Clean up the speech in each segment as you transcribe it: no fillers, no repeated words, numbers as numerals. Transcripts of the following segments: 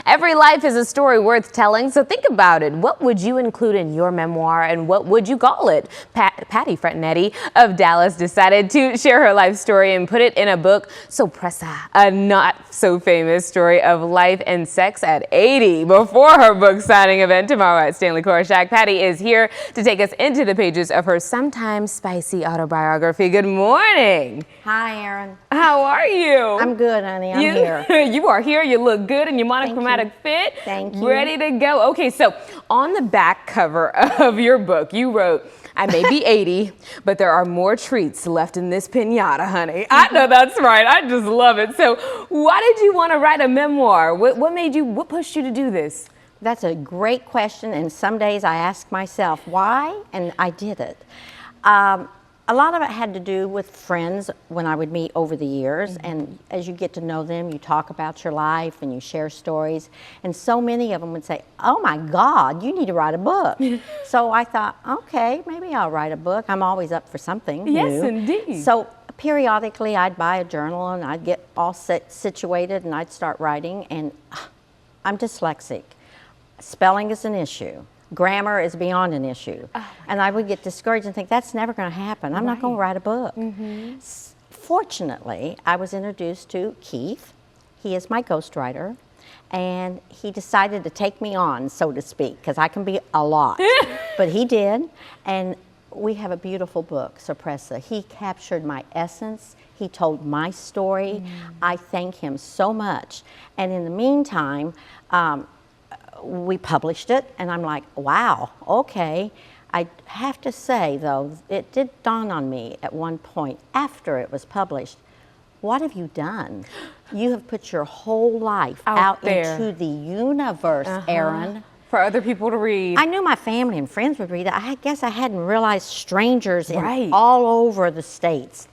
Every life is a story worth telling, so think about it. What would you include in your memoir, and what would you call it? Patti Frenette of Dallas decided to share her life story and put it in a book, Sorpresa, a not-so-famous story of life and sex at 80. Before her book signing event tomorrow at Stanley Korshak, Patti is here to take us into the pages of her sometimes spicy autobiography. Good morning. Hi, Erin. How are you? I'm good, honey. I'm here. You are here. You look good in your monochromatic fit. Thank you. Ready to go. Okay, so on the back cover of your book, you wrote, I may be 80, but there are more treats left in this piñata, honey. I know that's right. I just love it. So why did you want to write a memoir? What pushed you to do this? That's a great question, and some days I ask myself why, and I did it. A lot of it had to do with friends when I would meet over the years, and as you get to know them, you talk about your life and you share stories, and so many of them would say, oh my God, you need to write a book. So I thought, okay, maybe I'll write a book. I'm always up for something new. Yes, indeed. So periodically I'd buy a journal and I'd get all situated and I'd start writing, and I'm dyslexic. Spelling is an issue. Grammar is beyond an issue. And I would get discouraged and think, that's never going to happen. I'm not going to write a book. Fortunately, I was introduced to Keith. He is my ghostwriter. And he decided to take me on, so to speak, because I can be a lot. But he did. And we have a beautiful book, Sorpresa. He captured my essence. He told my story. I thank him so much. And in the meantime, we published it, and I'm like, wow, okay. I have to say, though, it did dawn on me at one point after it was published, what have you done? You have put your whole life out into the universe, Erin. For other people to read. I knew my family and friends would read it. I guess I hadn't realized strangers in all over the States.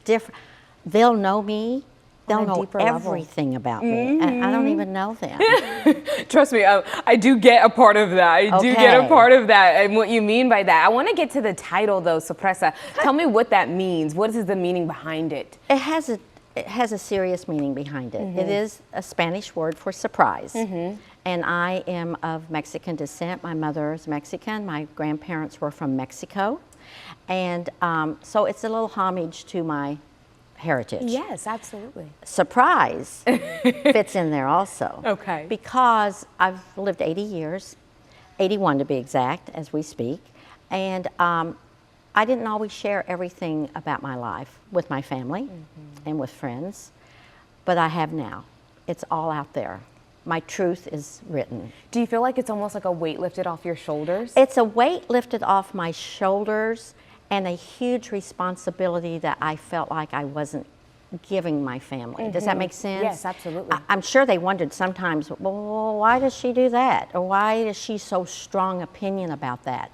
They'll know me. They'll know everything about me. I don't even know them. Trust me, I do get a part of that. I do get a part of that, and what you mean by that. I want to get to the title, though, Sorpresa. Tell me what that means. What is the meaning behind it? It has a serious meaning behind it. It is a Spanish word for surprise. And I am of Mexican descent. My mother is Mexican. My grandparents were from Mexico. And so it's a little homage to my heritage. Yes, absolutely. Surprise fits in there also. Okay. Because I've lived 80 years, 81 to be exact, as we speak, and I didn't always share everything about my life with my family and with friends, but I have now. It's all out there. My truth is written. Do you feel like it's almost like a weight lifted off your shoulders? It's a weight lifted off my shoulders, and a huge responsibility that I felt like I wasn't giving my family. Does that make sense? Yes, absolutely. I'm sure they wondered sometimes, well, why does she do that? Or why is she so strong opinion about that?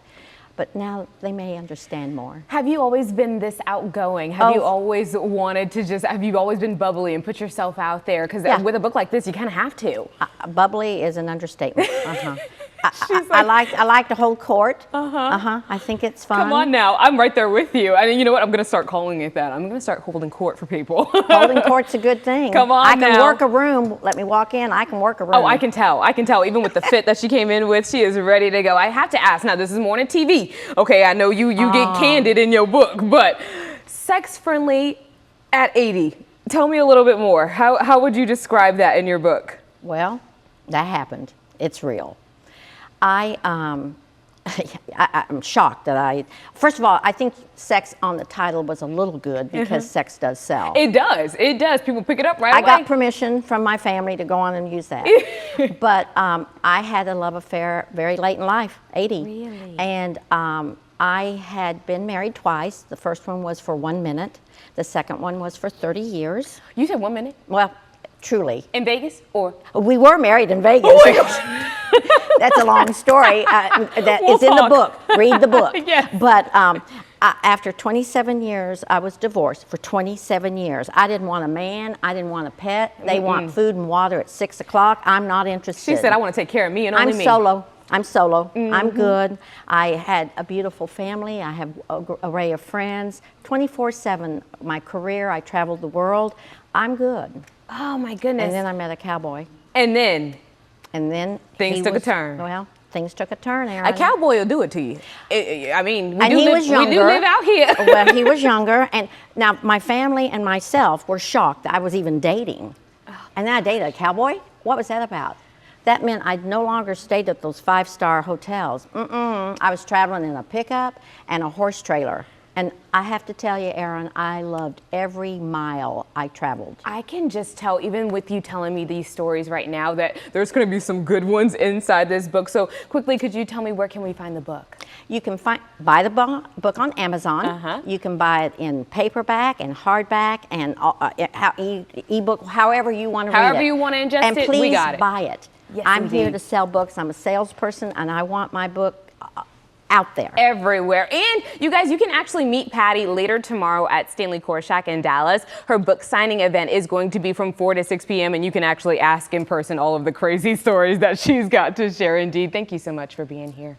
But now they may understand more. Have you always been this outgoing? Have you always wanted to have you always been bubbly and put yourself out there? Because with a book like this, you kind of have to. Bubbly is an understatement. I like to hold court. I think it's fun. Come on now, I'm right there with you. And you know what? I'm going to start calling it that. I'm going to start holding court for people. Holding court's a good thing. Come on I can now. work a room. Let me walk in. I can work a room. Oh, I can tell. I can tell. Even with the fit that she came in with, she is ready to go. I have to ask. Now, this is morning TV. Okay, I know you get candid in your book, but sex friendly at 80. Tell me a little bit more. How would you describe that in your book? Well, that happened. It's real. I'm shocked that first of all, I think sex on the title was a little good because sex does sell. It does. It does. People pick it up right away. I got permission from my family to go on and use that. But I had a love affair very late in life, 80. Really? And I had been married twice. The first one was for 1 minute. The second one was for 30 years. You said 1 minute? Well, truly. In Vegas? Or? We were married in Vegas. Oh my gosh. That's a long story that is in the book. Read the book. Yes. But after 27 years, I was divorced for 27 years. I didn't want a man. I didn't want a pet. They want food and water at 6 o'clock. I'm not interested. She said, I want to take care of me and only me. I'm solo. I'm good. I had a beautiful family. I have an array of friends. 24/7, my career, I traveled the world. I'm good. Oh my goodness. And then I met a cowboy. And then? And then Things took a turn. Well, things took a turn, Aaron. A cowboy will do it to you. I mean, we do live out here. Well, he was younger, and now my family and myself were shocked that I was even dating. And then I dated a cowboy? What was that about? That meant I no longer stayed at those 5-star hotels. I was traveling in a pickup and a horse trailer. And I have to tell you, Aaron, I loved every mile I traveled. I can just tell, even with you telling me these stories right now, that there's going to be some good ones inside this book. So quickly, could you tell me, where can we find the book? You can buy the book on Amazon. You can buy it in paperback and hardback and ebook, however you want to read it. However you want to ingest it, we got it. And please buy it. Yes, I'm here indeed. to sell books. I'm a salesperson, and I want my book out there. Everywhere. And you guys, you can actually meet Patti later tomorrow at Stanley Korshak in Dallas. Her book signing event is going to be from 4 to 6 p.m. and you can actually ask in person all of the crazy stories that she's got to share. Indeed. Thank you so much for being here.